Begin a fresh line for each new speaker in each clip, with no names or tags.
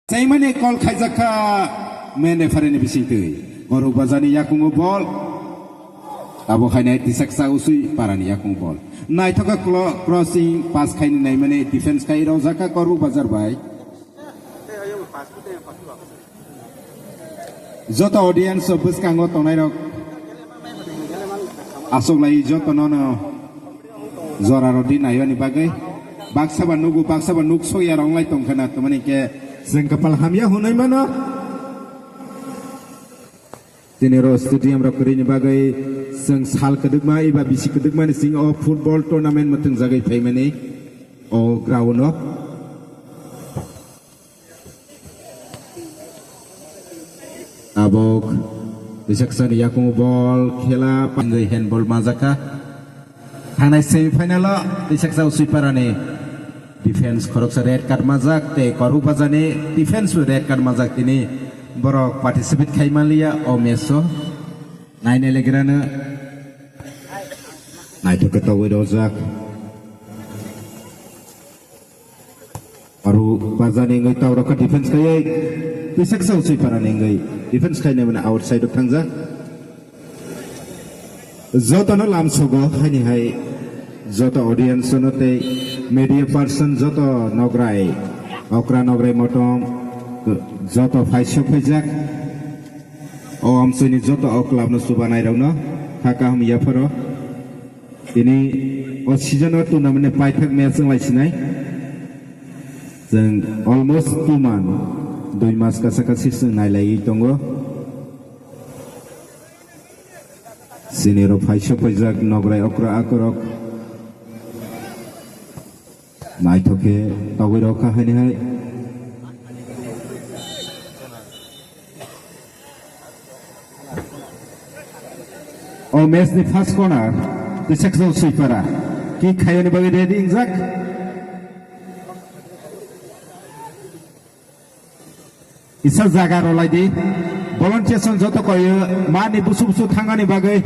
Saimane kol khaijaka mene farene bisingtui goru bazani yakungo bol abo khaine tisaksa usui parani yakung bol naithoka crossing pass khaini nai mane defense khai rojaka goru bazar bai jota audience buskango tonai rok asok lai joto nono zora rodi nayani bagai baksa banuk soya ronglai tongkhana tamani ke जों कपाल हामिया हुनाय मानो दिनै र स्टेडियाम र करिनि बागै जों साल कदगमा एबा बिसि कदगमा सिं अ फुटबल टुर्नामेन्ट मथों जागै फैमाने अ ग्राउन्ड आबक बिसक्सन याकुं बल खेला पांगै हैंडबॉल माजाका थांनाय सेमिफाइनाल बिसक्सा सुइपाराने डिफेंस खरकसा रेड कार्ड माजाक ते करू बाजाने डिफेंस रेड कार्ड माजाक तिनी बरक पार्टिसिपेट खाइमालिया ओ मेसो नायने लेगरानो नायतो कतवे दजाक करू बाजाने ngै तावरक डिफेंस खायै बिसक साउसै पाराने ngै डिफेंस खायने माने आउटसाइड थांजा जतनो लामसगो खायनि हाय जत audience नते media person joto nograi okra nograi motom joto faisyo phaijak o amsini joto oklab no subanai rauno khaka hum yafaro ini o season o tournament paithak match lai sinai jeng almost 2 month 2 mas kasakasi nai lai tongo sinero faisyo phaijak nograi okra akorok नायथोके तगै रखा हैने है ओ match नि first corner दिसक्सो सुइपारा कि खायनि बगे ready इंजाक इसा जागा रलाइदि volunteers जतो कयो मानि बुसु थांगानि बगे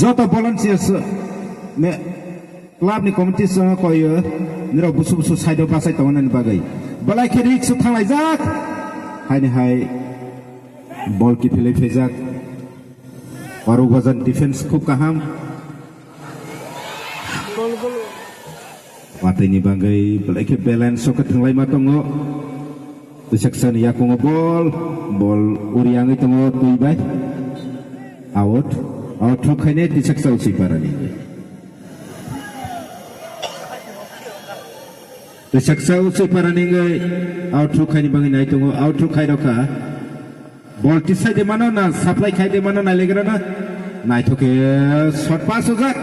जतो भलन्टियर्स ने क्लाब नि कमिटि सह कयो निरो बुसु साइड बासाय तवननि बागै बलाय के रिक्स थांलाय जाक हायनि हाय बल कि फिलै फेजाक बारो गजन डिफेंस खूब गाहाम वातैनि बागै बलाय के बैलेंस सक थांलाय मा दङो बिसक्सन याकुंग बल उरियाङै दङो तुइबाय out थुखायने बिसक्सन सिपारानि The success of Paraning out to Kanibang night out to Kaidoka. Boltisa de Manona, supply Kai de Manona Legrana, night okay, short pass of that.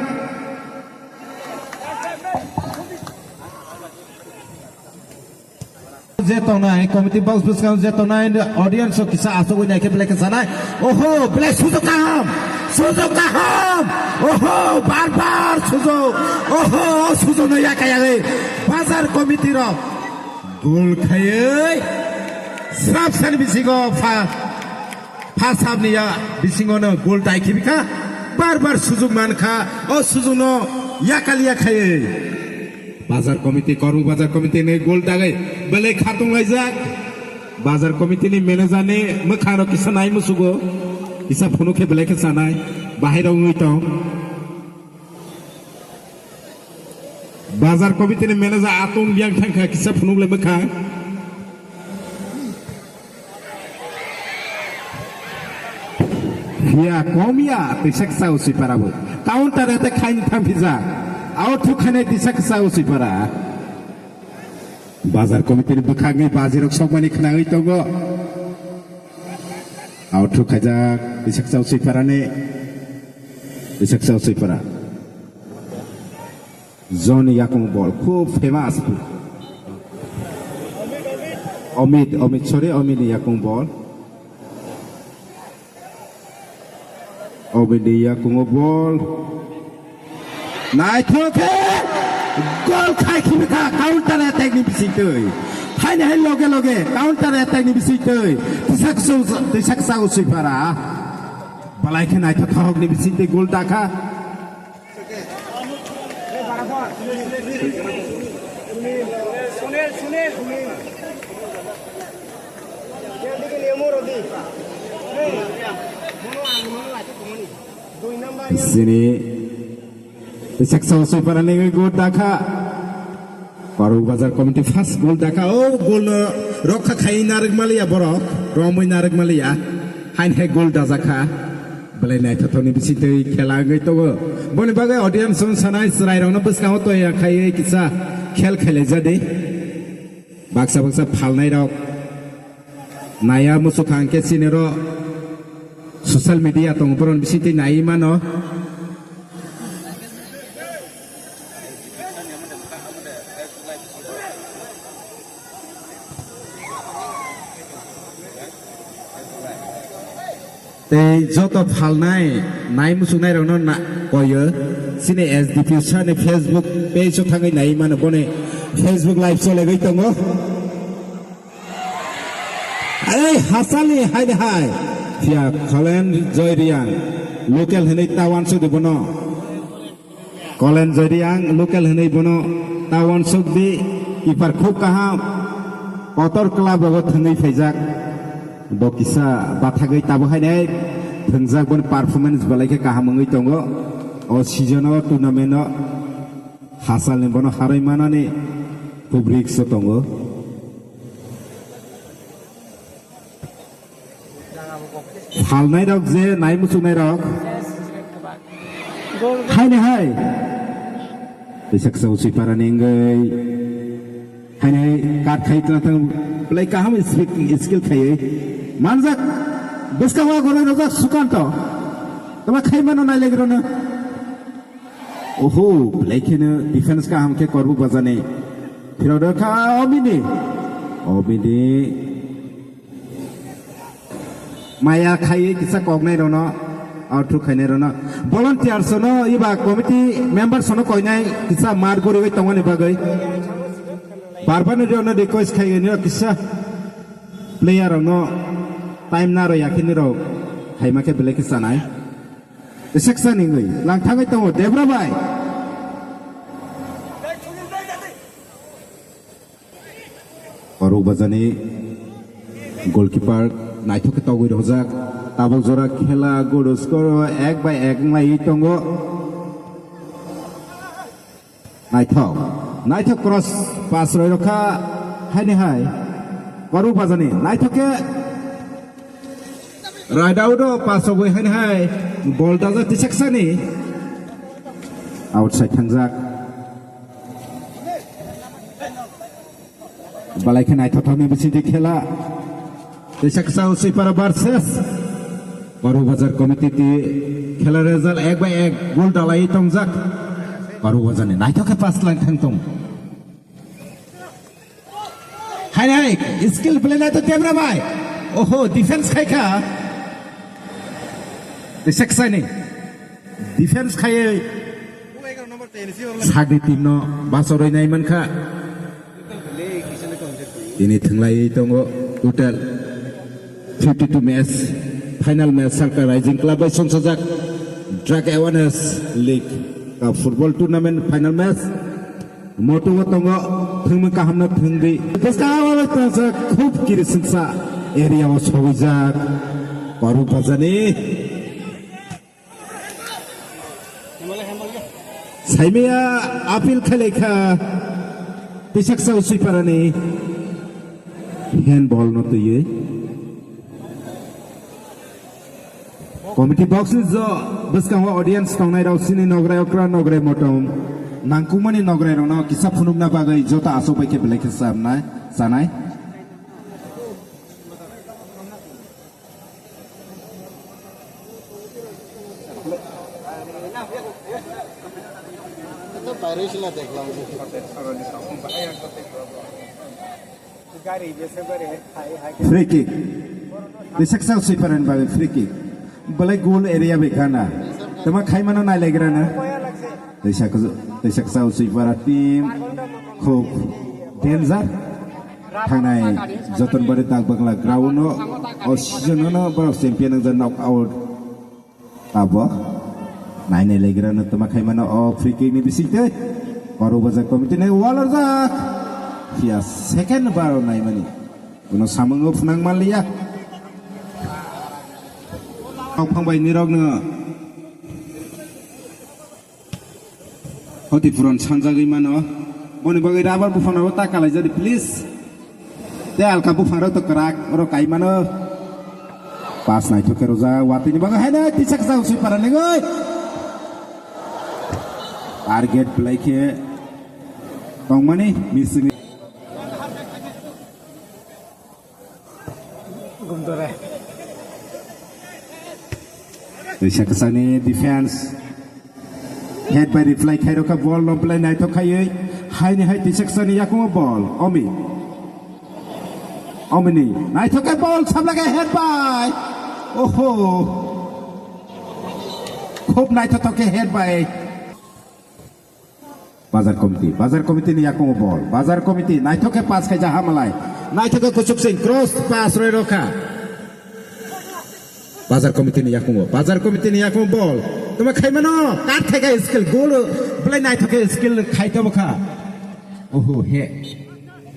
Zetona, committee box Buscan Zetona, and the audience of Kisa also when I kept like a sana. Oh, bless Suzukaham! Suzukaham! Oh, Barbar Suzo! Oh, Suzuno Yakayale! Bazar committee ro gol khayai srap san bisingo fa sabniya bisingo no gol dai khibika bar sujug mankha o sujuno yakalia khayai bazar committee koru bazar committee ne gol dagai bele khatung laijak bazar committee ni manager ne makharo kisanai musugo isa phono khe bele ke sanai bahirau ngui tong बाजार committee ने manager आतों बियांग ठंका किसा फनुग ले बखा या कमिया तिसक साउसी पाराबो counter एते खाइन थाम फिजा out थु खाने तिसक साउसी पारा बाजार कमिटी ने बखागे बाजिरक सकमानि खनागै तंगो आउट थु खाजा तिसक साउसी पाराने तिसक साउसी पारा Zone Yakung ball, खूब famous. Omid Yakung ball. Omid Yakung ball. Night okay. Goal khai khimika counter attack ni bisitoi. Hai ne loge counter attack ni bisitoi. Tisak sau suipara. Balai ke night thok ni bisitoi goal taka. sini saksa soi parane gol dakha Baru bazar komite fast gol dakha oh gol rokha khai narik malia borok romoi narik malia hain he gol dazakha belai nai thotoni bisitei khela ngai to boni bagai audience on sanai srai rong na buskao to ya khai kisa khel khele jade baksa baksa phalnai rok naya musukhang ke sinero social media tong poron bisitei nai mano joto phalnai nai musunai rong na koyo sine SDP sane Facebook page thangai nai mano bone Facebook live chole gai tongo ai hasali hai hai pia Kolen Joyriang local henai tawan so de bono Kolen Joyriang local henai bono tawan so de ipar khub kaha kotor club abo thangai phaijak Dokisa bathagai tabu hai nei thungjak bon performance balai ke kahamangai tongo o season o tournament o hasal ni bono harai manani public so tongo halnai rok je nai musunai rok hai ne hai besak sa usai parani ngai hai nei kat khai tang play kaham skill khai manjak buskawa gore rojak sukanto tama khai mano nai legrona oho play khene defense ka hamke korbu bajane firoda kha obini maya khai kisa kognai rono outro khaine rono volunteers no iba committee members no koinai kisa mar gore gai tongani bagai barbani rono request khai ni kisa player no time na ro yakin ro haima ke bele kisa nai section ni ngai lang thangai tongo debra bai oru bajani goalkeeper naithok togoi rojak tabok jora khela goal score 1-1 lai tongo naithok cross pass roi rokha hai ne hai oru bajani naithoke right out pass ogoi hai ne hai ball daja tisaksani outside thangjak balai khe naithokni bisiti khela tisaksa usai para versus Baru bazar komite ti khela result 1-1 goal dalai tongjak baru bajani naithoke pass lang thangtong hai skill play na to debra bai oho defense khai kha tisaksa ni defense khai sagdi timno basoroi nai mankha ini thanglai tongo total 52 match final match Sarkar Rising Club by Sonsajak Drug Awareness League football tournament final match moto tongo thungma kahamna thungdi paskawala tasa khub kirisinsa area o sojak baru bajani saimia apil khalekha tisaksa usui parani handball no tuye committee boxes jo buskang audience tongnai rau sini nograi okra nograi motom nangkumani nograi rau no kisa phunumna bagai jota asobai ke belai samnai sanai free kick tisaksa usui paran bagai free kick balai goal area bekana tama khaimano nai legrana tisaksa usui para team khub danger thangnai joton bari tak bangla ground no o season no bar champion the knock out abo nai nai legrana tama khaimano o free kick ni bisite baru bazar committee ne walar jak Kia second baru naik mani. Kuno sama ngufnang malia. Kau pangbai nirok nge. Hoti furon sanjagi mana? Moni bagai rabar bufang ro tak kalai jadi please. Dia alka bufang ro to kerak ro kai mana? Pas naik tu keroza wati ni bagai hena tisak sa usi para nengoy. Target play ke. Kong mani missing. Bisa kesana defense. Head by the fly kairo ka ball no play naik to kaye. Hai ni hai bisa kesana ya kuma ball. Omi ni naik to ka ball sam lagi head by. Oh. Khub naik to ke head by. Bazar komite ni ya kuma ball. Bazar komite naik to ke pass ka jaha malai. Naik to ke kusuk sing cross pass roi roka. Bazar komite ni yakung ball. Tuma khai mano kat theka skill goal play naik thoke skill khai to baka. Oh he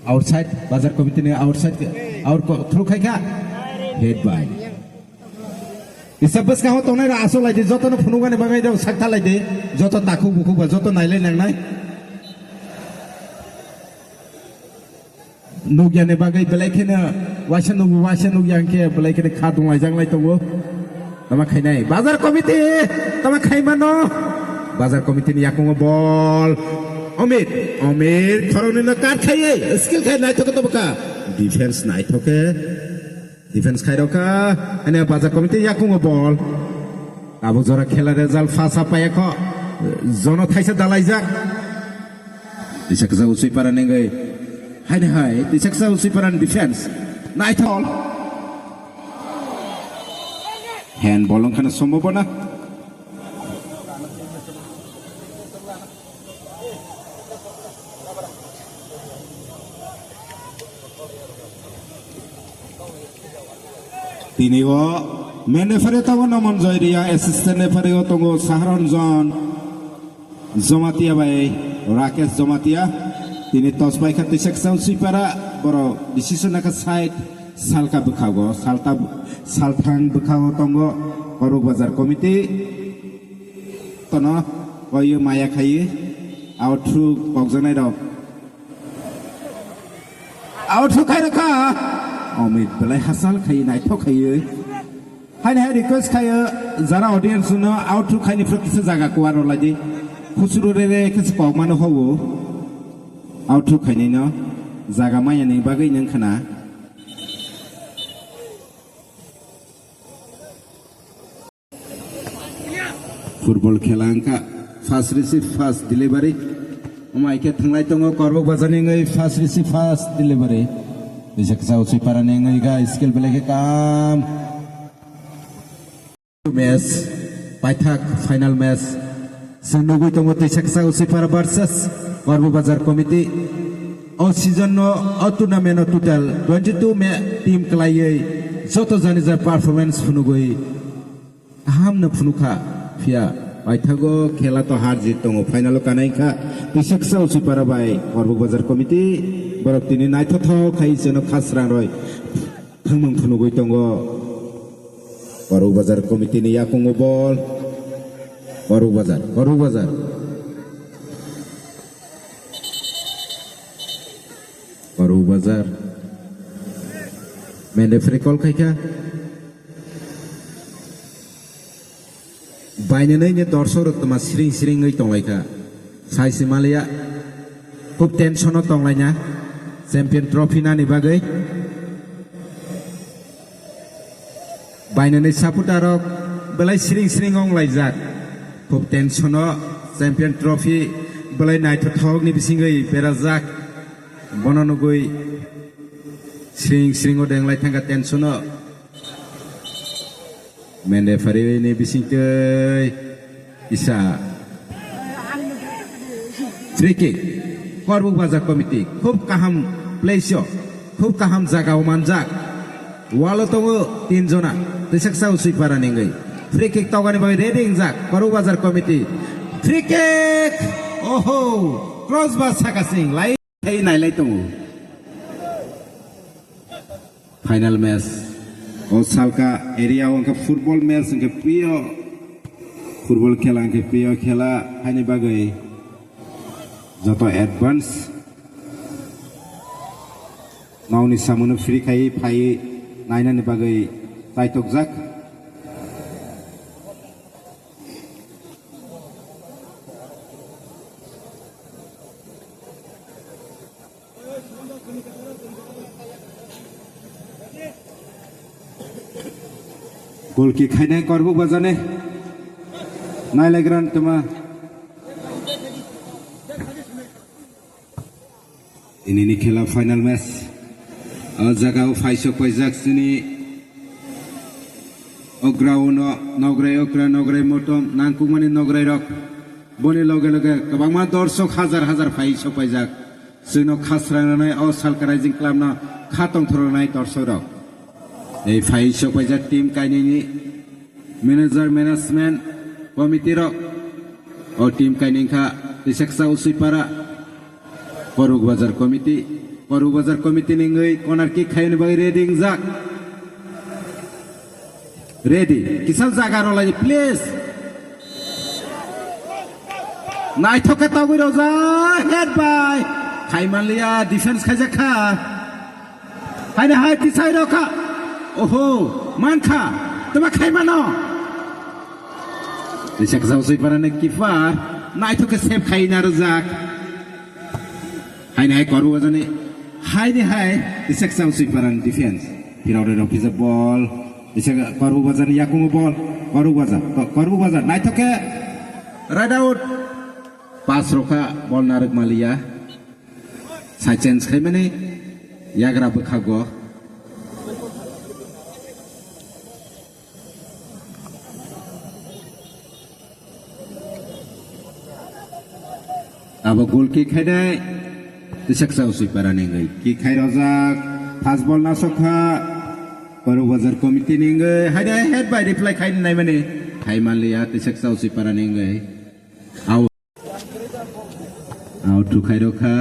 outside bazar komite ni outside out through khai ka head by. Isabas ka ho to nai aso lai de joto no phunu gane bagai de sakta lai de joto taku buku ba joto nailai nang nai. Nugyane bagai belai kena wasan nugyang ke belai kena khadung ajang lai to wo tama khai nai bazar komite tama khai mano bazar komite ni yakung ball Omid thoroni na kat khai skill khai nai thoke to baka defense nai thoke defense khai roka ane bazar komite yakung ball abu jora khela result fasa paye ko jono thaisa dalai jak disak jau sui para nengai hai disak jau sui para defense nai thol handball kana সম্ভাবনা তিনিও main referee তো নমন জয়রিয়া assistant referee তো সাহারঞ্জন জমাতিয়া ভাই রাকেশ জমাতিয়া তিনি toss by খাতে section সুইপারা বড় decision নাকা side সালকা বখাগো সালথাং বখাগো তঙ্গ করু বাজার কমিটি তন কয় মায়া খাইয়ে আউট্রু ককজনাই রক আউট্রু খাই রাখা অমিত বেলাই হাসাল খাই নাই ঠক খাইয়ে হাইনে হাই রিকোয়েস্ট খাইয়ে যারা অডিয়েন্স নো আউট্রু খাইনি কিছু জায়গা কোয়ার লাদি খুচরো রে কিছু কক মানো হবো আউট্রু খাইনি ন জায়গা মায়া নেই বাগৈ নং খানা ফুটবল খেলা আঙ্কা ফার্স্ট রিসিভ ফার্স্ট ডিলিভারি মাইকে থাংলাই দङ করবक बाजारनि फार्स्ट रिसिभ फार्स्ट डिलिभारि बिसक जाउ सुइपारानि गा स्किल बेलेके काम मैच पाइथाक फाइनल मैच संगुइ दङ बिसक जाउ सुइपारा वर्सेस करबक बाजार कमिटी अ सिजन नो अ टुर्नामेन्ट टोटल 22 मे टीम क्लायै जतो जानि जा परफॉर्मेंस फुनुगै हाम न फुनुखा फिया बाइथागो खेला तो हार जीत दङ फाइनाल कानाइखा बिसक जाउ सुइपारा बाय करबक बाजार कमिटी बरक तिनि नायथथ खाइ जेनो खासरा रय थंमं फुनुगै दङ करबक बाजार कमिटी नि याकुङ बल करबक बाजार मेने फ्री कॉल खाइखा बायननै ने दर्शक रक्तमा सिरिङै दंलायखा साइसि मालिया खूब टेंशन दंलायना चैंपियन ट्रफी नानि बागै बायननै सापुटारक बेलाय सिरिं अंलायजाक खूब टेंशन चैंपियन ट्रफी बेलाय नायथथगनि बिसिङै बेराजाक बननगै सिरिं देंलाय थांगा टेंशन मेन रेफारिनि बिसिङै इसा फ्री किक करबक बाजार कमिटी खूब काहाम प्लेस खूब काहाम जागाव मानजाक वालो दङ 3 जना बिसक जाउ सुइपारानि फ्री किक तगानि बाय रेडिं जाक करबक बाजार कमिटी फ्री किक ओहो क्रस बार साकासिं लाई नायलाय दङ फाइनल मैच और साल का एरिया उनका फुटबॉल मैच उनके प्रिय फुटबल खेला उनके प्रिय खेला हानि बागै जत एडवांस नावनि सामोनो फ्री खाई फाई नायनानि बागै ताइटक जाक गोल की खाइनाय करबो बजाने नायलायग्रान तमा इनिनि खेला फाइनल मैच जगाव फाइसो पैजाक सिनि अग्राउनो नग्राय मटम नांकुमानि नग्राय रक बनि लगे लगे गोबांमा दर्शक हाजार हाजार फाइसो पैजाक जोंनो खास्रानानै अ सालकाराइजिं क्लाबना खातम थरनाय दर्शक रक এই ফাইসো পয়জা টিম কাইনিনি ম্যানেজার ম্যানেজমেন্ট কমিটি রক ও টিম কাইনিখা রিসেক্সা উসিপারা করুক বাজার কমিটি নিঙ্গই কোনার কি খাইনি বাই রেডিং জাক রেডি কিসাল জাগা রলাই please নাইথকে তাগুই Raza head by খাইমালিয়া defence খাইজা খা হাইনে হাই পিছাই রখা ओहो मानखा तमा खाइमानो रिसेक जाउसै पाराने किपार नाइथके सेभ खाइना रजाक हाइने हाइ करु वजने हाइने हाइ रिसेक जाउसै पारान डिफेन्स फिराउरे रफिज बल रिसेक करु वजन याकुंग बल करु वजन नाइथके राइट आउट पास रोखा बल नारक मालिया साइड चेन्ज खाइमाने याग्रा बखागो अब गोल की खाइदे दिसक्सा उसै पाराने गई की खाइ रजाक फास्ट बल ना सखा करू बाजार कमिटी निंगै हाइदे हेड बाय रिप्लाई खाइन नाय माने खाइ मानलिया दिसक्सा उसै पाराने गई आउ टु खाइ रखा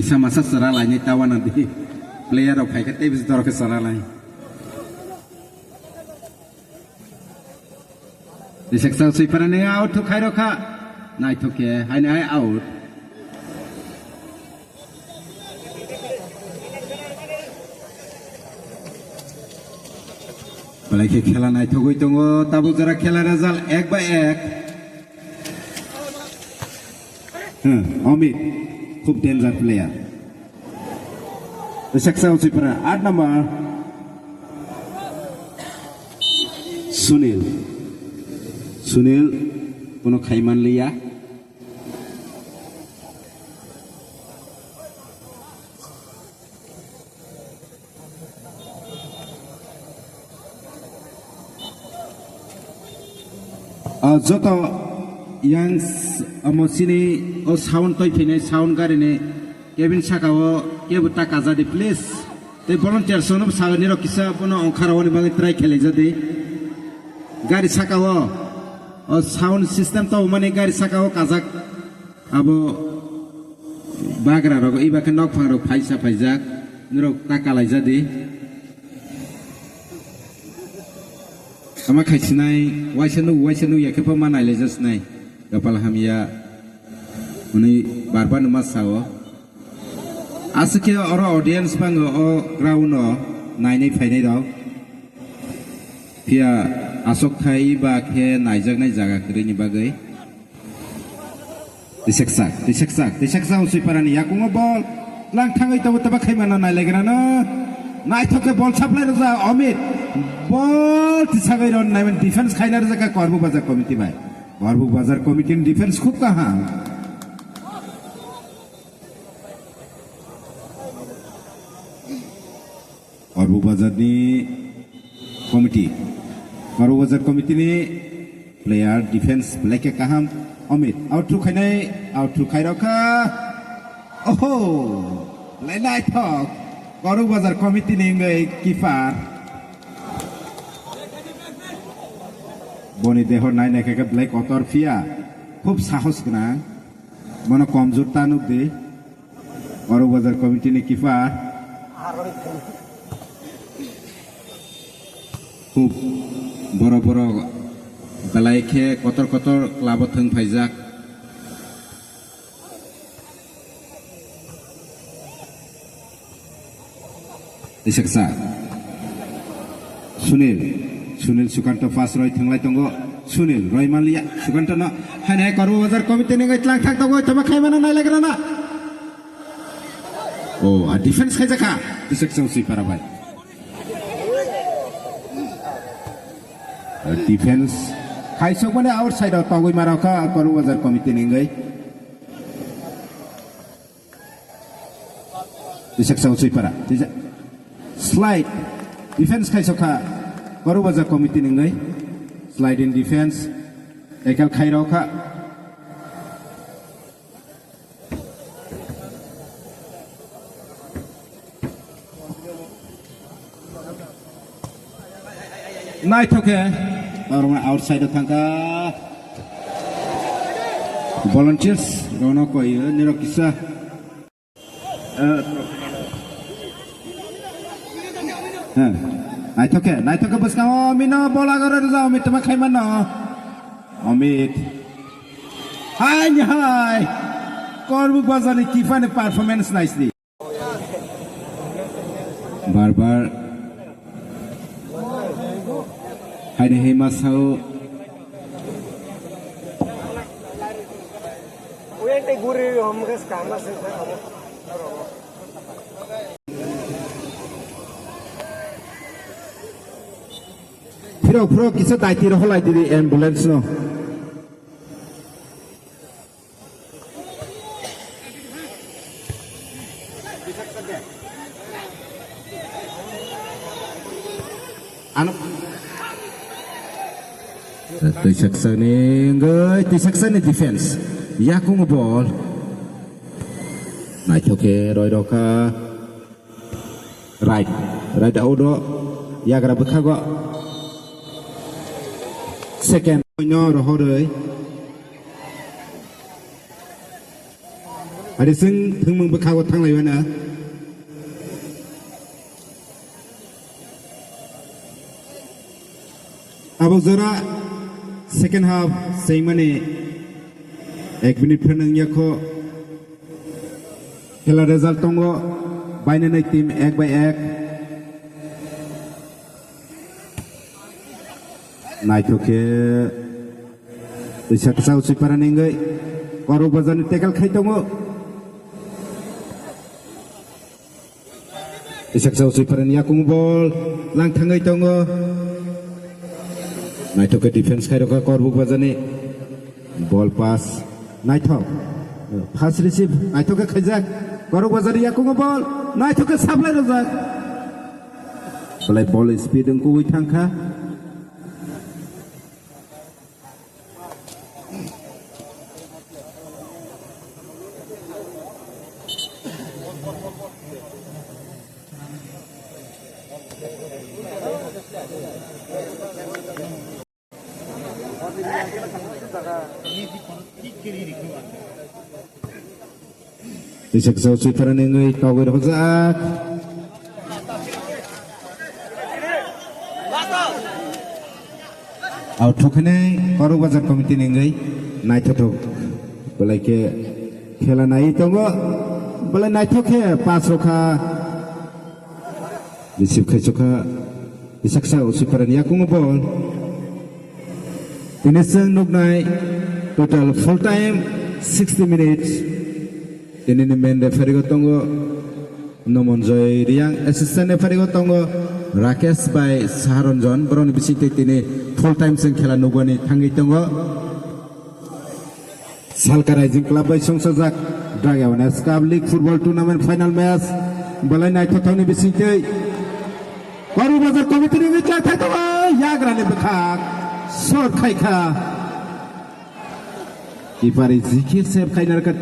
इसा मासा सरा लाइनि तावाना दि प्लेयर अफ खाइ खाते बिस दरके सरा लाइ Diseksa usai parane out to Kairoka. Night okay, I out. Palagi खेला night to go tabu jara खेला result egg by egg. Omid, खूब danger player. Diseksa usai parane 8 number Sunil puno khaiman liya joto yang amosini o sound toy phine sound gari ne Kevin Sakao kebu taka jadi please te volunteer sono sagani ro kisa puno onkarawani bangi try khele jadi gari Sakao और sound system तो माने गाड़ी सकाओ काजाक अब बागरा रगो इबाके नक फांग रग फाइसा फाइजाक निरो ताकालाय जादि अमा खाइसिनाय वाइसनु याखेफा मानायले जसनाय गपाल हामिया उनि बारबा नमा साओ आसके और ऑडियंस बांगो ओ ग्राउंड नायनाय फायनाय दं फिया Asok khai ba khe naijak nai jaga krini bagai diseksak usui parani yakungo bol lang thangai tabu taba khai mana nai legra na nai thoke bol supply raja Omid bol tisagai ron nai defense khaina raja ka korbu bazar committee bai korbu bazar committee ni defense khub kaha korbu bazar ni committee Baru bazar komiti ni player defense belakang kaham Omid out to Kairoka oh lain talk baru bazar komiti ni ngai kipar boni dehor nai naik ke black otor fia khub sahos kena mana komjur tanuk de Baru Bazar Committee ni Kifar খুব বড় বড় বেলাইকে কতর কতর ক্লাবত থং ফাইজাক ইসকসা Sunil Sukanta pass রয় থাংলাই তঙ্গ সুনীল রয় মালিয়া সুকান্ত না হানে করব বাজার committee নি গইতলাং থাক তঙ্গ তবা খাইমানা নাই লাগরা না ও আ ডিফেন্স খাইজাকা ইসকসা উসি পারা ভাই डिफेंस खाइसक माने आउटसाइड आव तगै माराखा करु बाजार कमिटी निंगै दिसक साउ सुइपारा स्लाइड डिफेंस खाइसखा करु बाजार कमिटी निंगै स्लाइड इन डिफेंस एकाल खाइरावखा Night okay. Orang outside tangka volunteers rono ko ye niro kisa night okay bas kamu mina bola gara da amit ma khai mana amit hai korbu bazani kifane performance nicely bar Hai deh masau. Uang teh gurih hom kes kamas sih. Pro kisah taiti roh lagi di ambulance no. Anu Tisaksa ni defense. Ya kung ball. Night okay, Roy Roka. Right audo. Ya gara bekhago. Second. No roho doi. Ada sing thung mung bekhago thang lai wana. Abang Zara. Second half same money 1 minute pernang ya ko khela result tongo baina nai team 1 by 1 nai thoke bisa kesau si para nenggai baru bazan tegal khai tongo bisa kesau si para ya kung ball lang thangai tongo Naithok ke defense khai roka korbuk bazani ball pass Naithok pass receive Naithok ke khaijak korbuk bazani yakung ball Naithok ke sablai rojak play ball speed engku ui thangkha Bisa kesau sweeper nengai tau gue hozak. Out thokne koru bazar committee nengai nai thok belai ke khela nai tongo belai nai thokhe pass rokha receive khaisokha bisa kesau sweeper ni akung ball finishing nugnai total full time 60 minutes ini main referee gotongo Nomonjoy Riang assistant referee gotongo Rakesh by Saharanjon Brown bisite tini full time sing khela nugani thangi tongo Salka Rising Club by Songsajak Dragawan Cup League Football Tournament final match balai nai thothoni bisite Baru bazar committee ni ngitla thai to yagrani bekhak sor khaikha Kipari zikir save khainar kat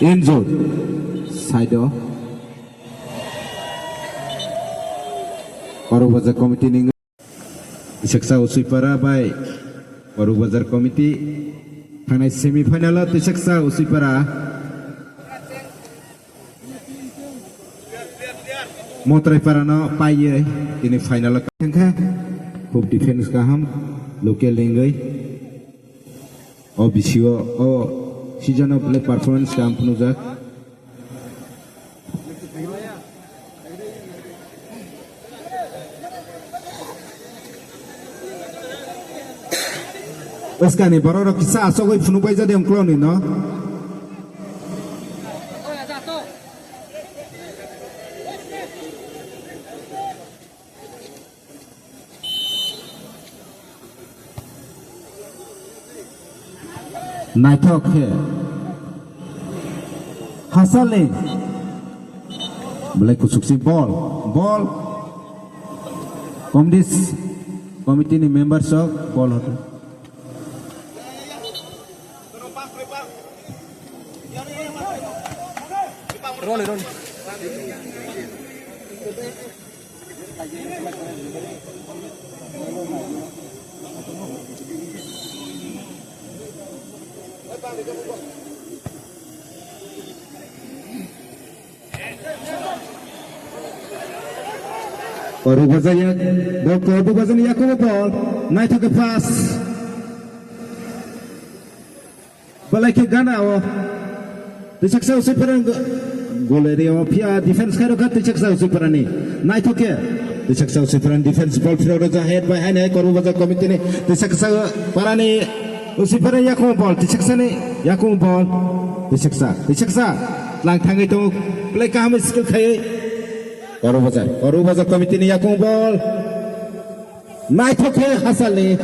Injured side Baru bazar committee ning Iseksa usipara by Baru bazar committee Thanai semi final Iseksa usipara Motrai parana paye ini final kangka खूब defence गाहाम लोकेल लेंगै बिसियो season of play performance गाहाम फुनुजाक Oskani baroro kisa asogoi funubai jadi angkloni no Naitok he Hasale Mulai kusuksi ball Komdis Komite ni members of ball hotel
Roll.
Baru bazanya baru bazanya Yakubu ball naik ke pass balai ke gana Dicaksa usai perang goleri pia defense karo kat dicaksa usai perang ni naik ke dicaksa usai perang defense ball field roja head by hand koru baza komite ni dicaksa perang ni usai perang Yakubu ball dicaksa ni Yakubu ball dicaksa lang thangai tu play kaham skill khai koru baza komite ni Yakubu ball naik ke hasal ni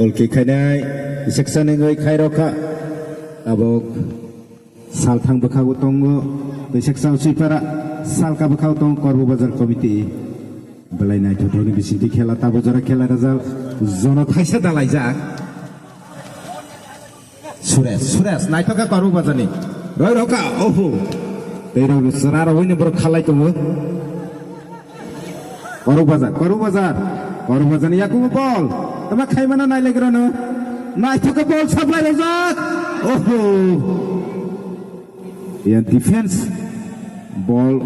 Olki khainai section ngoi khairoka abok salthang bakhago tongo section suipara salka bakhago tong korbo bazar komite belai nai thotoni bisinti khela ta bajara khela result jono thaisa dalaija Suresh nai thoka korbo bazani roi roka oho tero sarara hoine bor khalai tongo korbo bazar ni Yakubu ball Tama khai mana nai legrano nai thoka ball supply result oho yang defense ball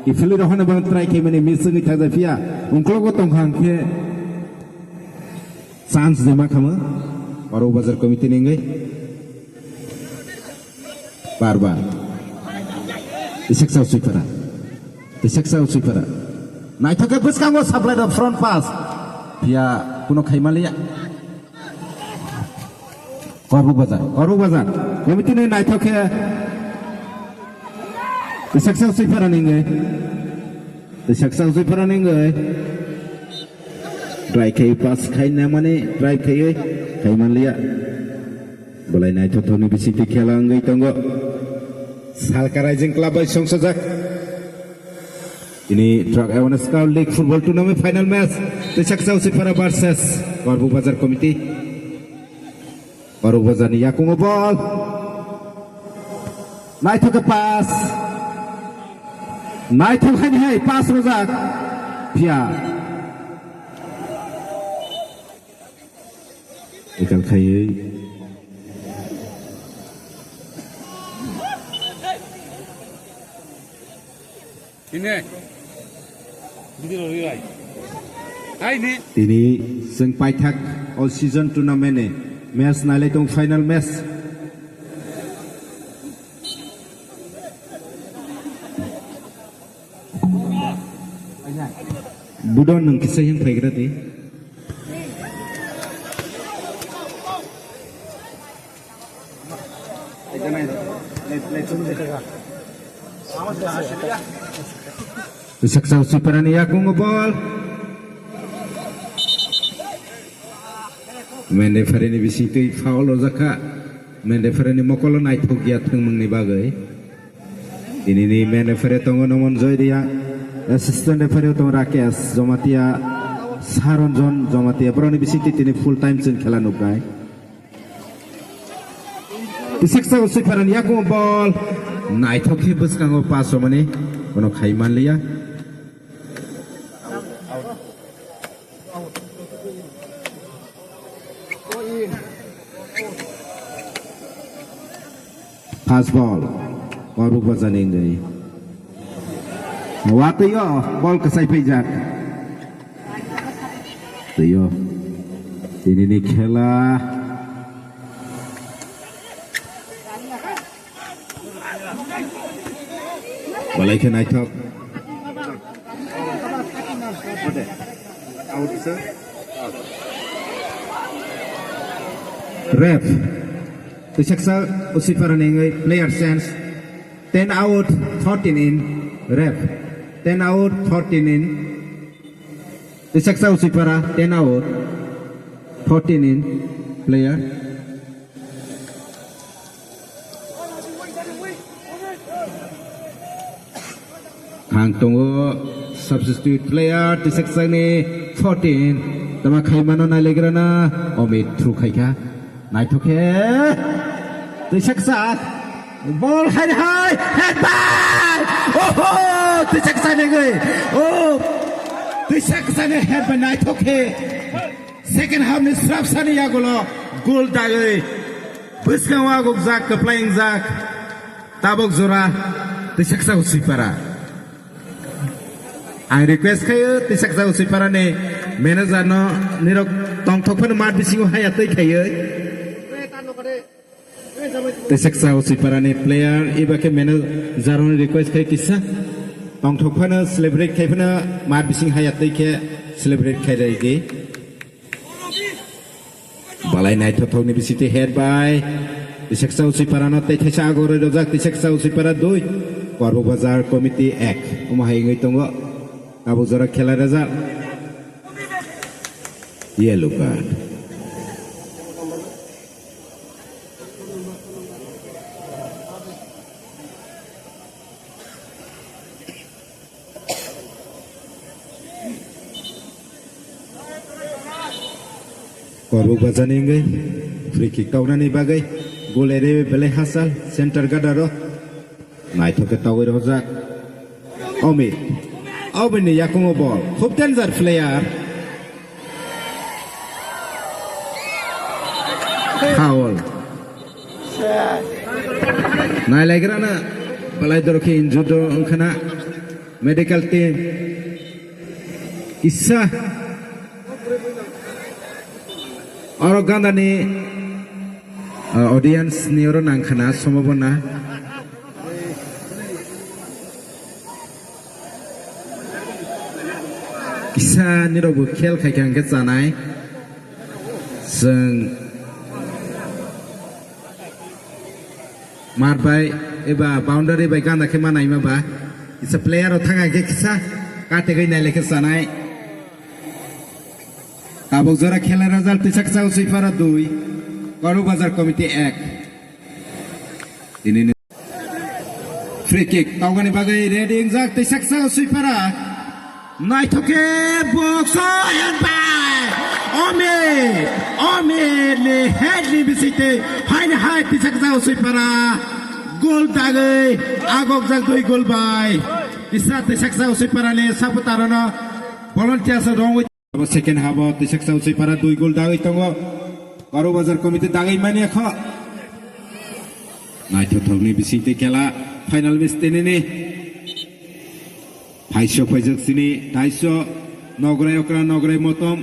ifili rohana bang try ke mane missing tha jafia ungklo go tonghang ke chance jema khama Baru bazar komite ningai barbar diseksa usipara nai thoka buskango supply the front pass pia kuno khaimalia koru bazar komite ni nai thoke diseksa usipara ningai try kai pass khaina mane try kai khaimalia bolai nai thotoni bisiti khela ngai tongo Salka Rising Club by Songsajak ini Drug Awareness Cup League Football Tournament final match Dicaksa Usipara versus Korbu Bazar Committee Korbu Bazar ni Yakubu ball naik ke pass naik ke hai pass Razak pia ikal khai
Ini video riai. Hai ni.
Ini seng paitak all season tournament ni match nalai tong final match. Budon nang kisah yang baik tadi. Dicaksa usipara ni Yakubu ball main referee ni bisiti foul rozaka main referee ni mokolo nai thogia thungmung ni bagai ini ni main referee tongo nomon joy dia assistant referee tong Rakesh Jomatia Saronjon Jomatia broni bisiti tini full time chen khela nukai Tiseksa usiparan yakum ball. Naithoki buskango paso mani. Kono khaiman liya. Pass ball. Baru bazan ini. Waktu yo ball kesai pejak. Tuyo. Ini nih khela. Balai ke Naithok. Ref. Tiseksa usiparan ingai player sense 10 out 14 in ref 10 out 14 in Tiseksa usipara 10 out 14 in player Hang tunggu substitute player Tiseksa ni 14 tama khaimano na legrana omit through khaika Naithoke Tiseksa ball high head by oh Tiseksa ne gai oh Tiseksa ne head by Naithoke second half ni strap sani ya golo goal da gai buskawa gok zak playing zak tabok zora Tiseksa usipara I request kayo Tiseksa usipara ne manager no nirok tongthok phan mat bisingo hayatai kayo Tiseksa usipara ne player iba ke manager no request kai kisa tongthok phan celebrate kai phan mat bising hayatai ke celebrate kai rai ge balai nai thok ni bisite head by Tiseksa usipara no tai thaisa agore dojak Tiseksa usipara 2 Korbo Bazar committee 1 umahai ngai tongo Abu Zara khela result yellow card Korbo Bazar ni ngai free kick kauna ni bagai goal ere bele hasal center gadaro Naithoke tawai rojak Omid Omid ni yakungo ball khub danger player Foul Nai lagrana balai doroke injudo angkana medical team Isa Oro ganda ni audience ni oro nangkana somobona Isa nirobu khel khaikang ke janai जों marbai eba boundary by ganda ke manai ma ba is a player o thanga ke kisa kate gai nai lekhe sanai tabok jora khela result Tiseksa usipara 2 Korbo Bazar committee 1 ini free kick tawgani bagai ready jak Tiseksa usipara Naithoke box and by Omid le head ni bisite high Tiseksa usipara goal dagai agok jak 2 goal by isa Tiseksa usipara le saputarana volunteers dong second half Tiseksa usipara 2 goal dagai tongo Korbo Bazar committee dagai mania kha Naithok ni bisite kela final match tenene Haisyo pajak sini Haisyo nograi okra nograi motom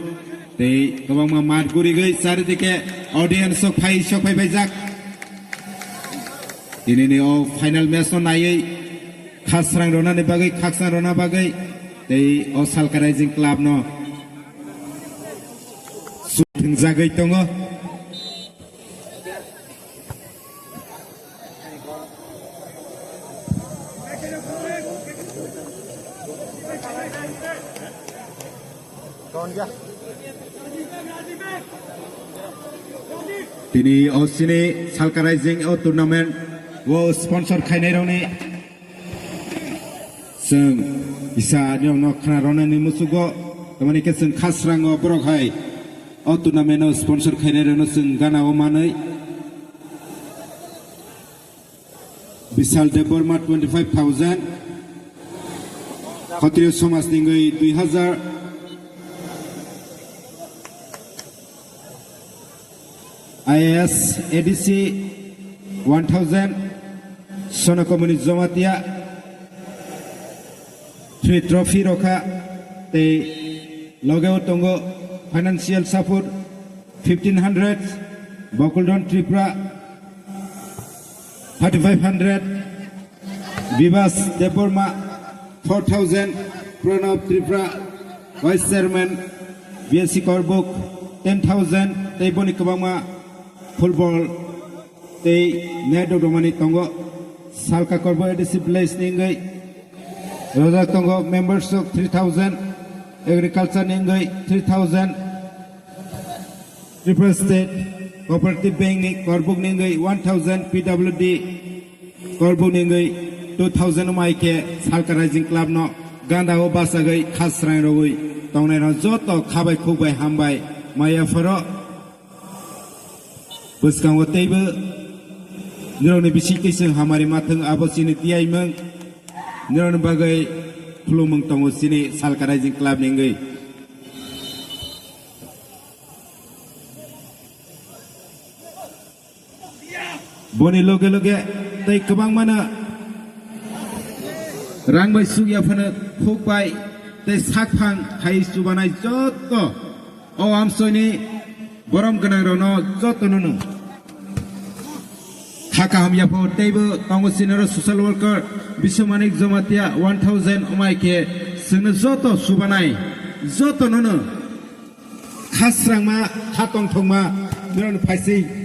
tei gobang ma mat guri gai saridike audience sok haisyo pajak ini ni o final match no nai khasrang rona ni bagai khaksang rona bagai tei o Salka Rising club no suting jagai tongo Tini osini Salka Rising o tournament wo sponsor khainai roni sung isa nyong no khana rona ni musugo tamani ke sung khasrang o borok hai o tournament o sponsor khainai rono sung gana o manai Bisal Deborma 25,000 Khotrio Somas Ningoi 2,000 IAS ADC 1,000 Sonakomuni Zomatia 3 trophy Roka Te Logeo Tongo financial support 1,500 Bokuldon Tripura 3,500 Vivas Deborma 4,000 Pranav Tripura Vice Chairman VSC Korbuk 10,000 Tei Boni Kabama Football Tei Nedo Domani Tongo Salka Korbo ADC Place Ningai Rosa Tongo members of 3,000 Agriculture Ningai 3,000 Tripura State Cooperative Bank ni Korbuk Ningai 1,000 PWD Korbuk Ningai 2,000 Umaike Salka Rising Club no Ganda o Basagai Khasrang Rogui Tongne no Joto Khabai Khubai Hambai Maya Faro Buskang o Table Nirone Bishikising Hamari Matang Abosini Tiaimang Nirone Bagai Plumung Tongo Sini Salka Rising Club Ningai Boni loge loge Tei Kabang Mana Rang Bai Sugya Fana Khuk Bai Tei Sakphang Khai Subanai Joto O Amsoni Borom Ganang Rono Joto Nunu Haka Hamya Po Teibo Tongo Sinero Social Worker Bishomanik Zomatia 1,000 Umaike Sene Joto Subanai Joto Nunu Khasrang Ma Khatong Thong Ma Niron Phaisi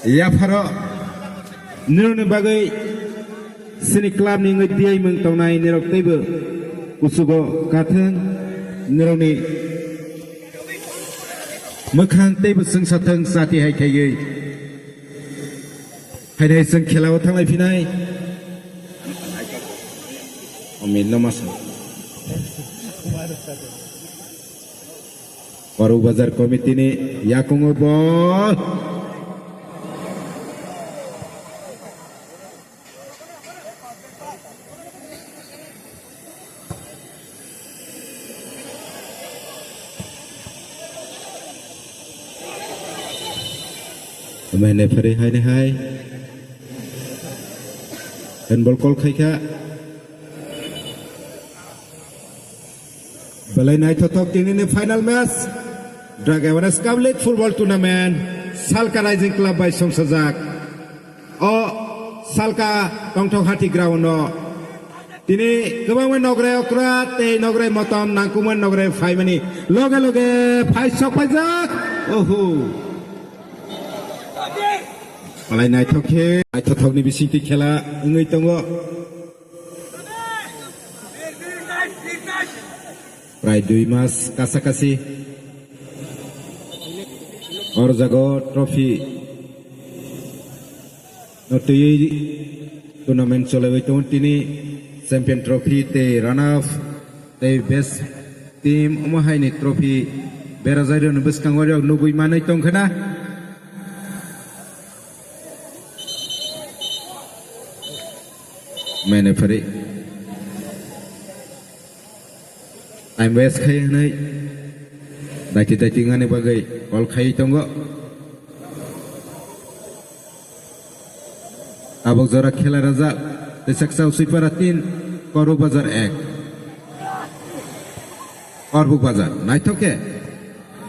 Yaparo Nirone Bagai Sini Club ni ngai diai meng tongnai nirok teibo Usugo Katheng Nirone Mokhang teibo seng satheng sati hai khayei Haidai seng khelao thanglai phinai Amin namas Paru Bazar Committee ni Yakongo ball Mene Fere hai handball call khaika Balai Night Talk in the final match Drag Awareness Cup League Football Tournament Salka Rising Club by Songsajak O Salka Tongtong Hati Ground no Tini Kabang Nogre Okra Te Nogre Motom Nangkuman Nogre 5 mani Loge Loge 5 Sok Pajak Oho Balai Night Talk ni bisiti khela ngai tongo Prai 2 mas kasakasi Orjago trophy Notui tournament cholewai ton tini champion trophy te run off te best team umahai ni trophy berazai no beskangwari nugui manai tongkhana Mene Fere I'm West Khai Hanai Daiti Ngani Bagai All Khai Tongo Abok Zora Khela Raja Desaksau Siparatin Koru Bazar Ek Korbuk Bazar Naitoke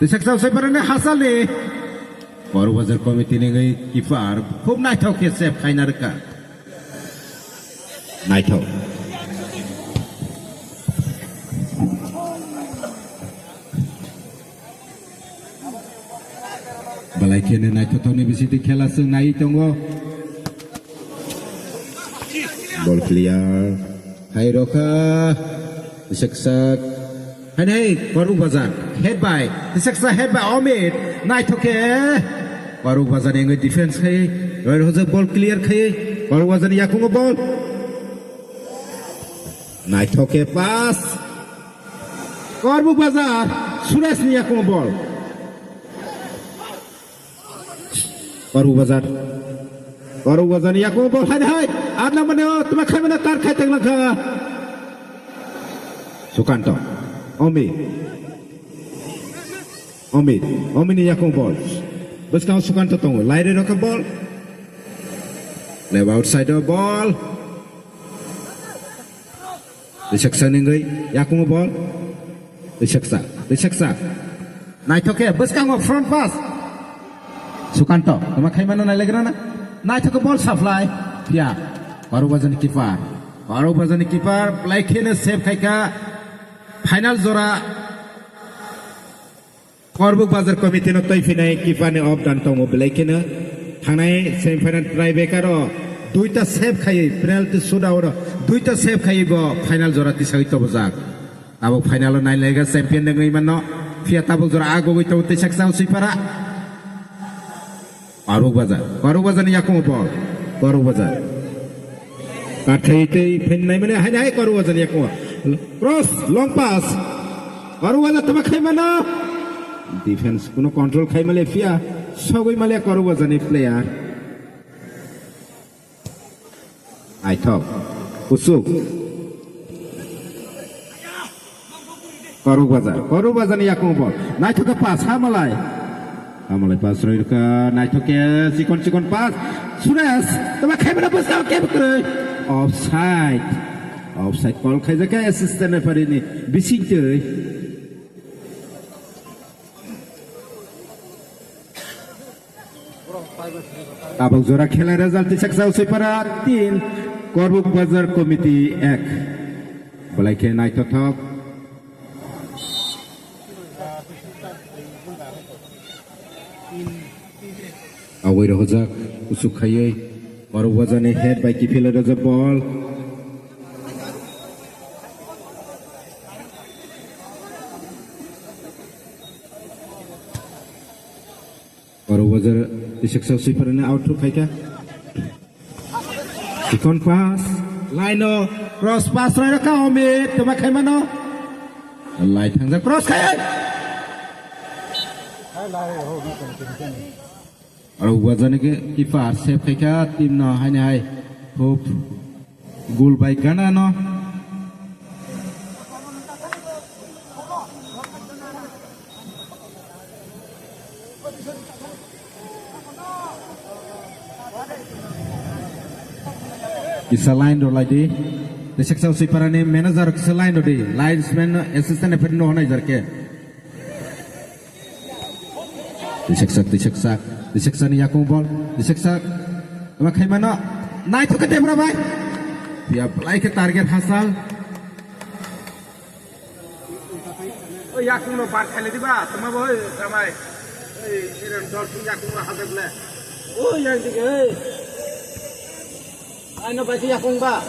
Desaksau Siparane Hasali Koru Bazar Committee Ngai Kifar Khub Naitoke Sep Khainarka Naito Balai kene Naito Tony bisiti khela seng nai tongo Ball clear Hai Roka Saksak Hai Koru Bazar head by Saksak head by Omid Naito ke Koru Bazar yang defense khai Roy Hoza ball clear khai Koru Bazar yakungo ball Naito ke pass Korbuk Bazar Suresh ni yakungo ball Korbuk Bazar Baru wazan yaku bol hai. Adna mana tuma khai mana kar khai tenglah kha. Sukanto. Omi ni yaku bol. Bos kau Sukanto tunggu. Laire roka bol. Lewat outside ball. Diseksa ningai yaku bol. Diseksa. Naik toke bos kau front pass. Sukanto. Tuma khai mana naik lagi na? Naik toke ball supply. Ya. Baru wazan kiper. Play kene save khai ka. Final zora. Korbuk bazar komite no toi finai kiper ne off dan tongo play kene. Thanai semi-final tiebreaker o. Duita save khai penalty shootout o. Duita save khai bo final zora tisai to bozak. Abo final o naik lega champion nengai manno. Fia tabuk zora ago goi to tisak sau sipara. Korbuk bazar ni yakum ball. Korbuk bazar. Kathai tei finai mane hai korbuk bazar ni yakum. Cross long pass. Korbuk bazar tama khai mano. Defense kuno control khai male fia. Sogoi male korbuk bazar ni player. I talk. Usuk. Korbuk bazar ni yakum ball. Naik ke pass Hamalai pass roi ke naik ke sikon pass. Suras. Tama khai mana pas kau ke betul. Offside call khai jaka assistant referee ni bising teuy. Abang zora khela result tisak sau separa 3 Korbuk Bazar Committee 1 Balai ke naik top Awai rohjak usuk khayai Korbuk Bazar ni head by Kifila the ball Korbuk Bazar tisak sau separa ni out khai ka Sikon pass Lino cross pass roi ka Omid tuma khai mano Lai thangja cross khai Korbuk Bazar ni ke keeper save khai ka team no hai hope goal by Gana no Kisa line do lagi, desek sau siparane manager kisa line do di, linesman assistant referee no hona jarke. Desek sa ni yakum ball, desek sa, tama khai mana, naik tu ke temra bay, dia play ke target hasal. Oh yakum no bar khale di ba, tama boy, ramai, iran dol yakum no hade bole. Oh yang dige. Ano ba siya kung ba?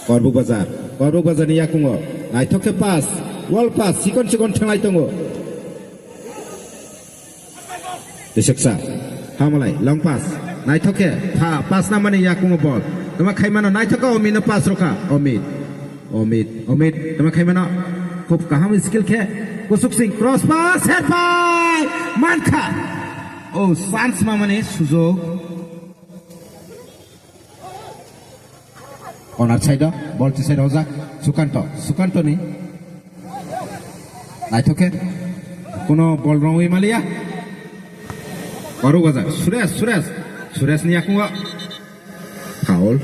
Korbuk Bazar ni yakum o. Naik toke pass, wall pass, sikon thanglai tongo. Deseksa, Hamalai, long pass. Naik toke, pass nama ni yakum o ball. Tama khai mana naik toke Omid no pass roka. Omid. Tama khai mana খুব kaham skill ke. Kusuk Singh cross pass, head by Manka. Oh, chance mamane sujog. Corner side, ball to side Ozak. Sukanto ni. Naik toke. Kono ball wrong way malia. Korbuk Bazar. Suresh ni aku nggak. Foul.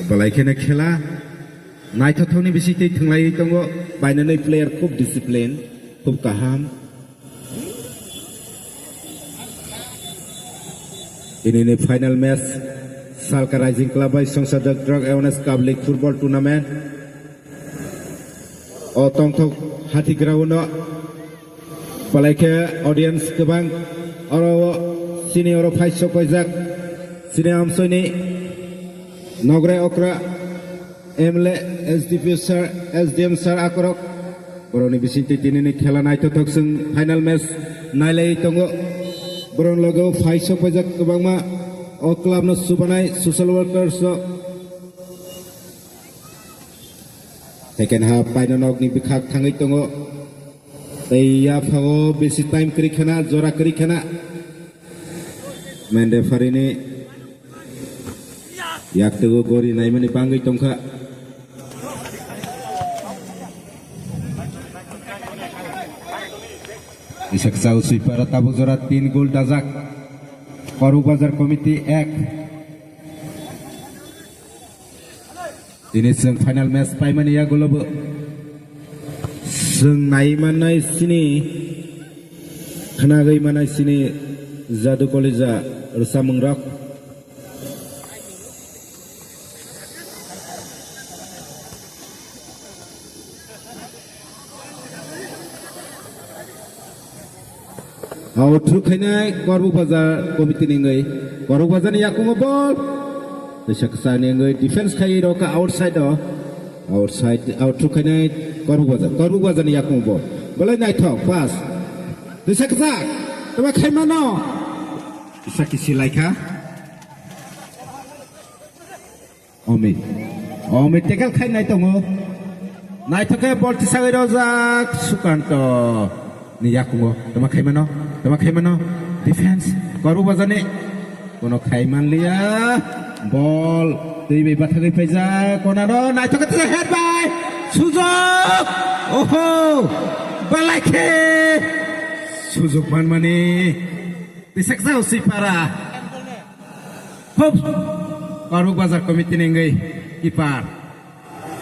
Balai kena khela. Naik thoni bisi tei thanglai tongo bainanai player khub discipline khub kaham ini final match Salka Rising Club by Songsadak Drug Awareness Cup League Football Tournament o tongthok hati ground no balai ke audience kebang oro sini oro phaisok pajak sini amsoni nogre okra MLA SDM sir akorok boroni bisinti tinini khela naito toksung final match nailai tongo boron logo phaisok pajak kebangma o club no subanai social workers second half final nok ni bikhak thangai tongo teiya phago besi time kri khana jora kri khana main referee ni yak tego gori naimani bangai tongkha Ishak Sau sweeper tabuk jora 3 gol dajak Koru Bazar Committee 1 ini seng final match paimani ya golobo seng naimanai sini khanagai manai sini Jadu Koleja Rusamengrak Out khainai Koru Bazar Committee ningai Koru Bazar ni yakungo ball Sakasani ngai defense khai roka outside out khainai Koru Bazar ni yakungo ball balai nai thok pass Sakasa tama khaimano Sakisi laika Omi tegal khainai tongo nai thoke ball tisagai rojak Sukanto ni yakungo tama khaimano defense Koru Bazar ni kono khaiman liya ball tei bathagai paija konaro nai thoke head by sujok oho balake sujok manmani Saksa usipara hop Koru Bazar Committee ningai keeper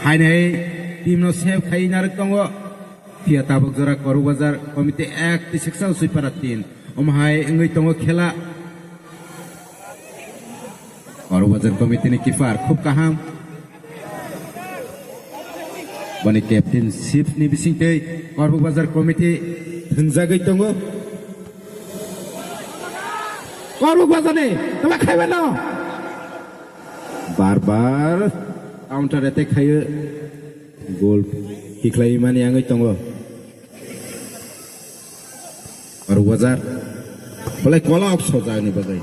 hainai team no save khai narik tongo Kia tabuk jora Koru Bazar Committee 1 Saksa usipara 3 omhai ngai tongo khela Koru Bazar Committee ni keeper khub kaham bani captainship ni bisingtei Koru Bazar Committee thungjagai tongo Koru Bazar ni tama khaibano bar counter attack khayo goal kiklai mani angai tongo Koru Bazar boleh call out soja ni bagai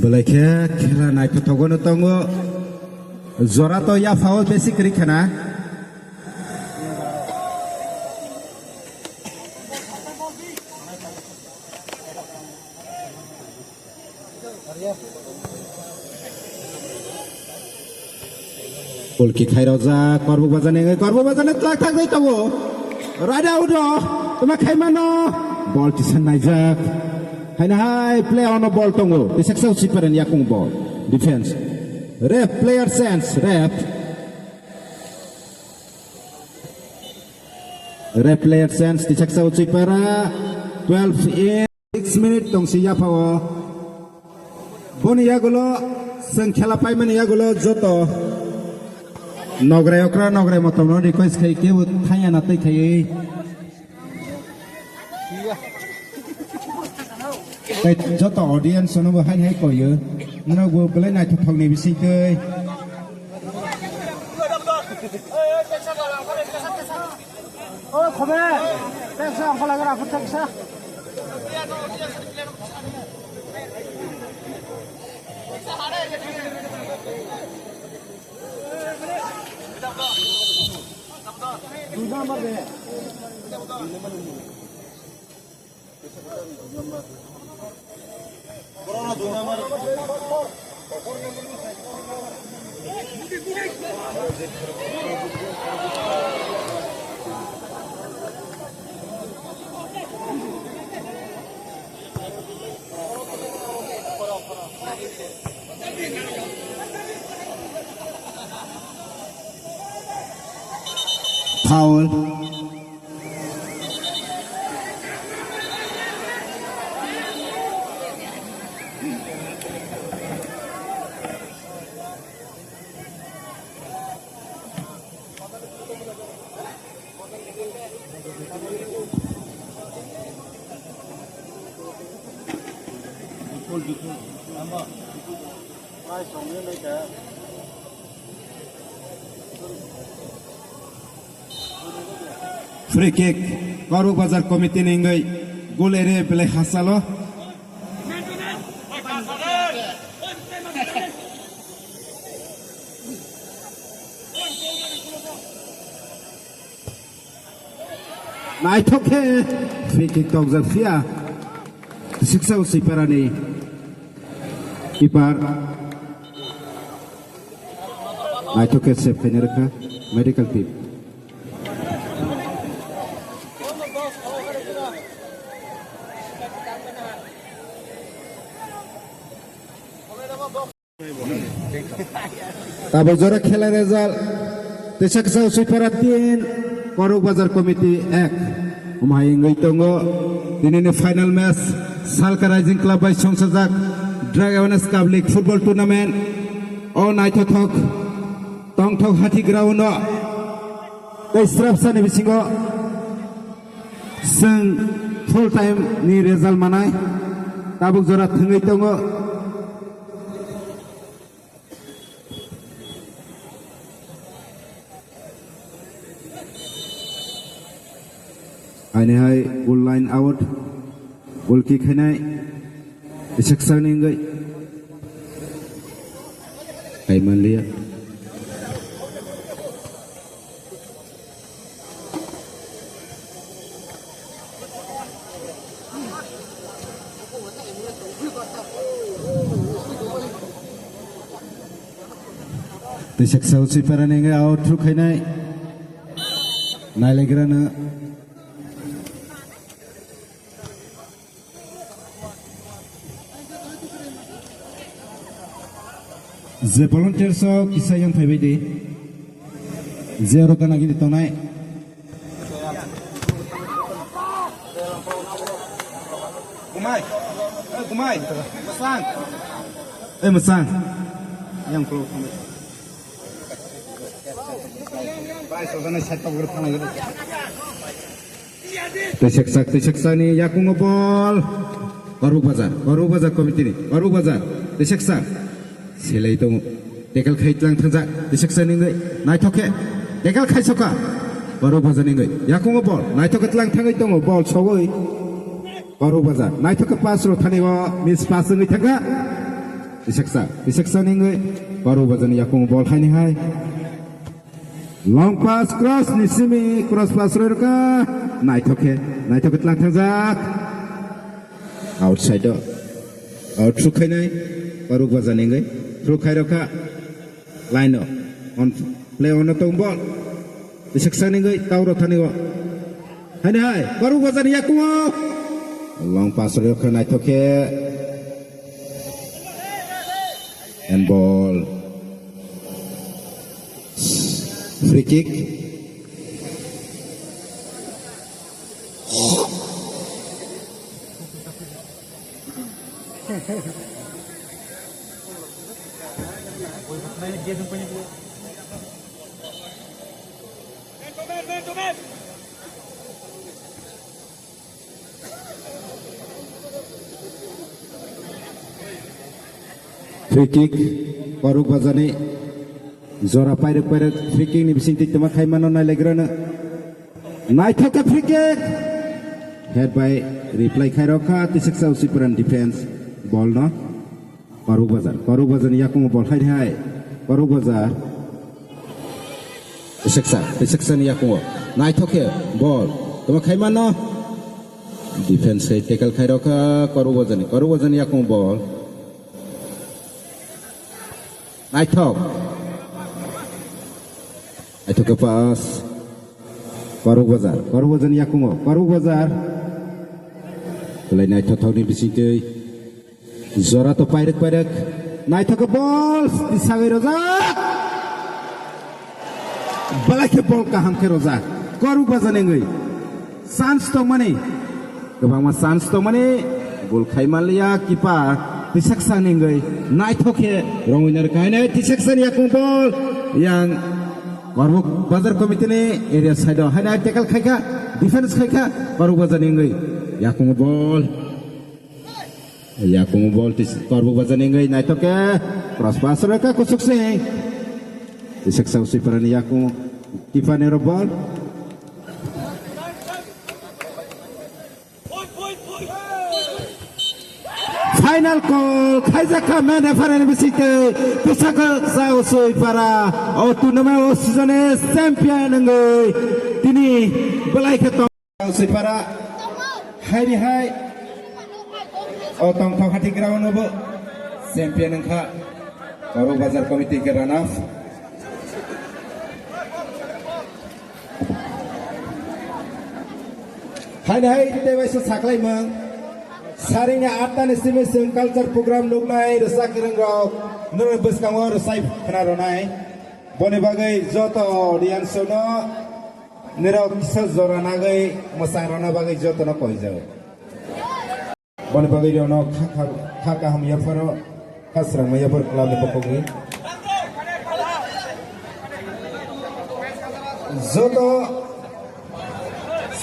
Boleh kira naik petogono tongo zora to ya foul basic kiri kana Gol kick hai roja Koru Bazar ni tlak thak dei tongo right out do tama khaimano ball tisan naijak Hai play on a ball tongo the success super and yakung ball defense ref player sense ref player sense the success super 12 in 6 minutes tong siya pawo boni yagulo sang khela pai mani yagulo joto nogray motono request khai ke thaya na tai khai joto audience no hai ko ye no go belai nai thong ni bising tei oi khome teksa khala gara teksa dua nomor be Corona 2 number foul Free kick Koruk Bazar Committee ningai gol ere belai hasalo Naitoke free kick tokjak fia siksa usiparani keeper Naitoke save kainerka medical team Tabok jora khela result Tisaksa Usipara 3 Koruk Bazar Committee 1 Umahingoi tongo dinini final match Salka Rising Club by Songsajak Drag Awareness Cup League Football Tournament O Naitothok Tongthok Hati Ground o Kaisrap sani bisingo Seng full time ni result manai Tabok jora thungoi tongo Ini hai goal line out, goal kick henai, isak ningai, Aiman lihat. Isak si para ningai out truk henai, naik gerana. The volunteers of Kisayang Pavidi Zero Kanagini tonight. Gumai, Masang, young pro. The Shaksani Yakungo ball. Koruk Bazar committee, Koruk Bazar, the Shaksa. Silai itu dekal kait lang thangja disaksa ningai naithoke dekal khai soka Koruk Bazar ningai yakung ball naithoke tlang thangai tongo ball sogoi Koruk Bazar naithoke pass ro thanigo miss pass ngai thanga disaksa ningai Koruk Bazar yakung ball khaini hai long pass cross nisimi cross pass ro ka naithoke tlang thangja outside out through khainai Koruk Bazar ningai through Kairoka line on play on the ball. The succeeding Tauro Tanigo. And hi, Koruk Bazar Yakumo. Long pass of Naitoke and ball. Free kick. Free kick Koruk Bazar ni Zora pirek free kick ni bisin tik tema khaimano na legrana Naithoke free kick head by reply Khairoka tisaksa usiparan defense ball no Koruk Bazar ni yakung ball khai hai Koruk Bazar tisaksa ni yakung Naithoke ball tema khaimano defense tackle Khairoka Koruk Bazar ni yakung ball I took a pass. Koruk Bazar ni Yakumo. Koruk Bazar. Tulai naik thau ni bisite. Zora to pirek. Naik thau ke ball. Disagai Roza. Balai ke ball kaham ke Roza. Koruk Bazar nengai. Sans to mani. Kebang mas sans to mani. Bol khaimalia kipa. Tisaksa nengai. Naithoke wrong winner kaine tisaksa yakung ball yang Koruk Bazar Committee ni area side hana tackle khaika defense khaika Koruk Bazar nengai yakung ball Ya kung bol tis korbo baza ningay na ito ke cross pass reka kusuk sing. Isak sa usi para niya kung kipa ni Robal. Final call kaisa ka man efara ni bisite isak sa usi para o tournament o season champion ngai tini belai ke tong usi para hai ni hai o tong tong hati ground obo champion nangka Baru Bazar Komite ke Ranaf hai dewa isu saklai mang sarinya atan estimation culture program lugnai rasa kirangrok nurul beskamu rasai penaronai bone bagai joto dian sono nirok kisah zoranagai masarana bagai joto no koizau bone bagai diono kakak ham ya faro kasrang maya berkelab di pokogi joto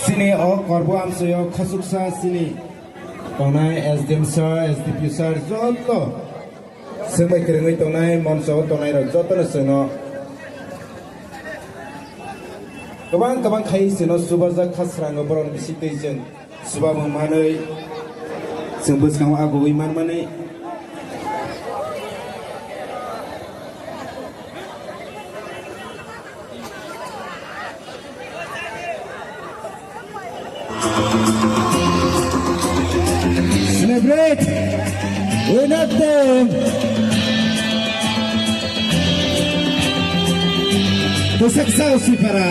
sini o korbo amsoyo khasuksa sini tonai SDM sir SDP sir joto semai kerengai tonai monso tonai ro joto no sono Kabang kai sino subaza khasrang boron bisite jeng suba manai sembus kang agu iman manai Celebrate winner team to success para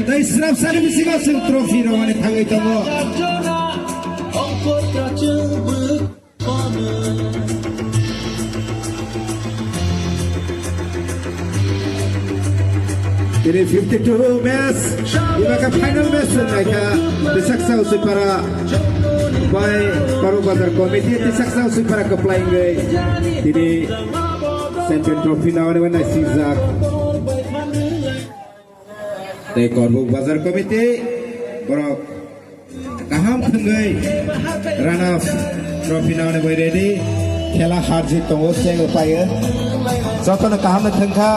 Dai serap sari bisiga sing trofi rawane thangai tongo Ini 52 match, ibaga final match naika disaksa usi para by Baru Bazar Komite disaksa usi para keplaying gay ini champion trophy nawane wana sizak Dai Baru Bazar Komite borok kaham khungai Ranaf trophy nawane boy ready khela har jit tongo seng upaya jotona kaham thengkha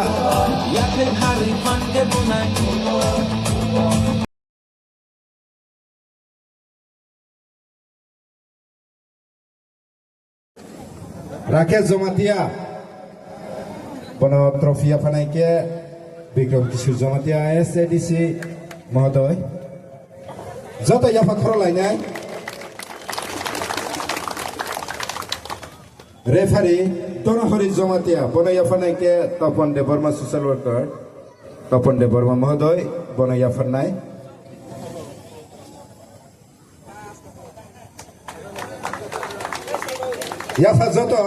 Rakesh Zomatia Bono trofia panai ke Bikram Kishore Zomatia SADC Mahodoy Joto yafa khoro lainai Referee Tonahori Zomatia Bono yafa nai ke Tapan De Burma social worker Tapan De Burma Mahodoy Bono yafa nai Yafa joto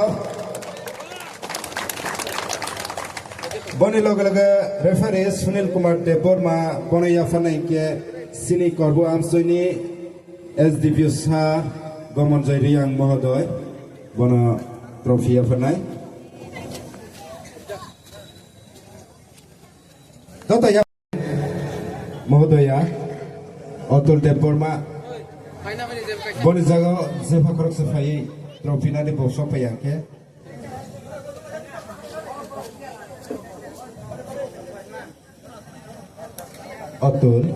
Boni log laga referee Sunil Kumar De Burma Bono yafa nai ke Sini Korbo Amsoini SDP Sa Gomon Jairiyang Mahodoy Bono trophy yafa nai Dota ya Mahodoya Otul De Burma Boni jaga Zefa Korok Sefai trophy na di boso payang ke Otul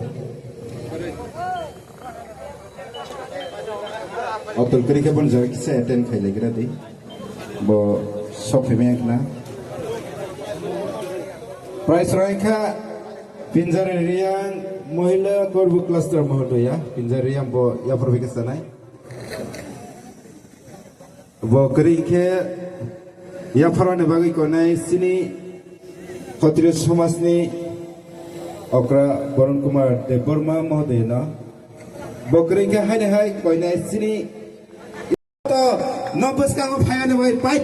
kiri ke bon jaga kisa attend khai lagi rati bo sok payang na price ranka Pinjar Riang Mohila Korbu Cluster Mahodoya Pinjar Riang bo ya perbikisanai Bo kering ke ya farane bagi konai sini Khatri Somas ni okra Barun Kumar De Burma Mahodoy na bo kering ke hai konai sini to nobus kang phayane bai pai